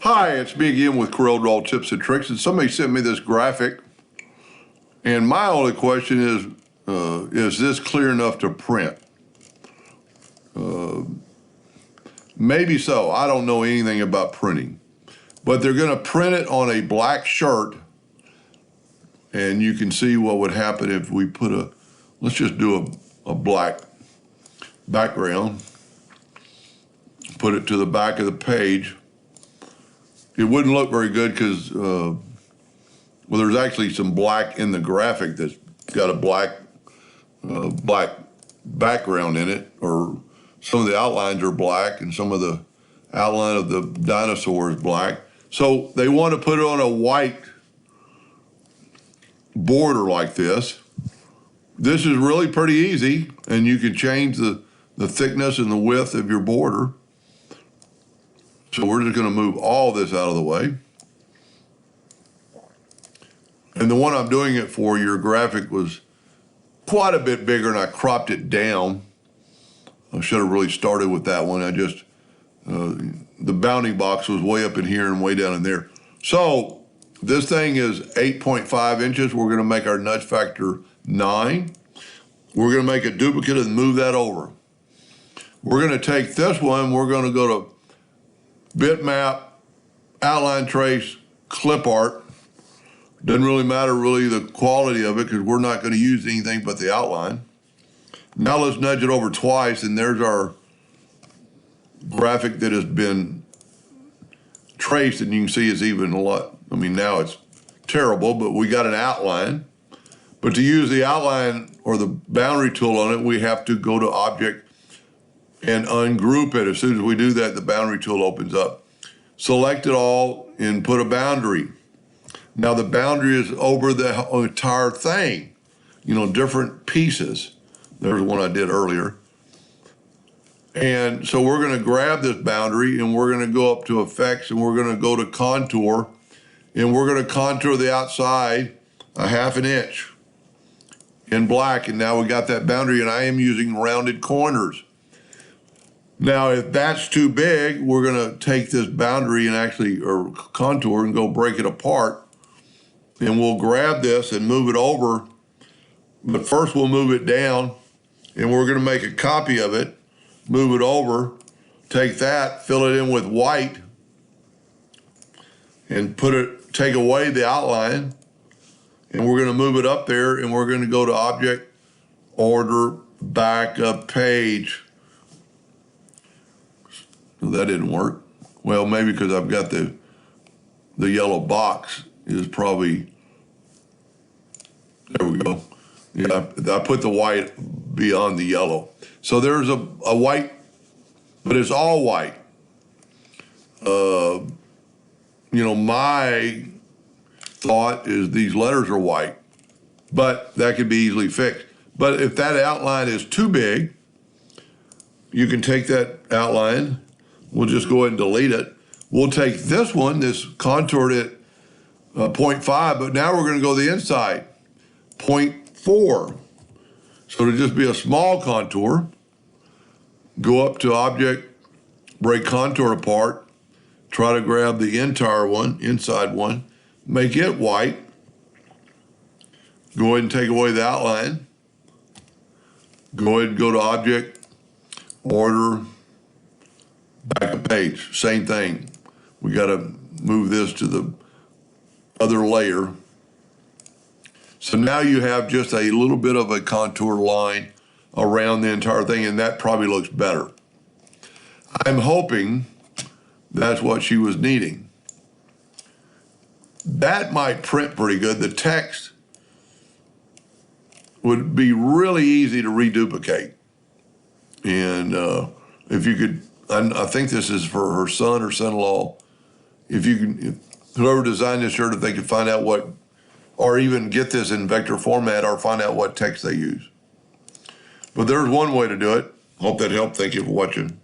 Hi, it's me again with Corel Draw Tips and Tricks, and somebody sent me this graphic, and my only question is this clear enough to print? Maybe so. I don't know anything about printing, but they're going to print it on a black shirt, and you can see what would happen if we put let's just do a black background, put it to the back of the page. It wouldn't look very good because, well, there's actually some black in the graphic that's got a black background in it, or some of the outlines are black and some of the outline of the dinosaur is black. So they want to put it on a white border like this. This is really pretty easy, and you can change the thickness and the width of your border. So we're just going to move all this out of the way. And the one I'm doing it for, your graphic was quite a bit bigger, and I cropped it down. I should have really started with that one. The bounding box was way up in here and way down in there. So this thing is 8.5 inches. We're going to make our nudge factor 9. We're going to make a duplicate and move that over. We're going to take this one. We're going to go to bitmap, outline trace, clip art. Doesn't really matter the quality of it because we're not going to use anything but the outline. Now let's nudge it over twice, and there's our graphic that has been traced, and you can see it's even a lot. I mean, now it's terrible, but we got an outline. But to use the outline or the boundary tool on it, we have to go to Object and ungroup it. As soon as we do that, the boundary tool opens up. Select it all and put a boundary. Now the boundary is over the entire thing, different pieces. There's one I did earlier. And so we're going to grab this boundary, and we're going to go up to Effects, and we're going to go to Contour, and we're going to contour the outside a 1/2 inch in black. And now we got that boundary, and I am using rounded corners. Now, if that's too big, we're going to take this boundary or contour and go break it apart. And we'll grab this and move it over. But first we'll move it down, and we're going to make a copy of it, move it over, take that, fill it in with white, and take away the outline. And we're going to move it up there, and we're going to go to Object, Order, Backup Page. That didn't work. Well, maybe because I've got the yellow box is probably, there we go. Yeah, I put the white beyond the yellow. So there's a white, but it's all white. My thought is these letters are white, but that could be easily fixed. But if that outline is too big, you can take that outline. We'll just go ahead and delete it. We'll take this one, this contoured at 0.5, but now we're going to go the inside, 0.4. So to just be a small contour, go up to Object, break contour apart, try to grab the inside one, make it white. Go ahead and take away the outline. Go ahead and go to Object, Order, Backup Page. Same thing. We got to move this to the other layer. So now you have just a little bit of a contour line around the entire thing, and that probably looks better. I'm hoping that's what she was needing. That might print pretty good. The text would be really easy to reduplicate. And if you could, I think this is for her son or son-in-law. If whoever designed this shirt, if they could find out or even get this in vector format or find out what text they use. But there's one way to do it. Hope that helped. Thank you for watching.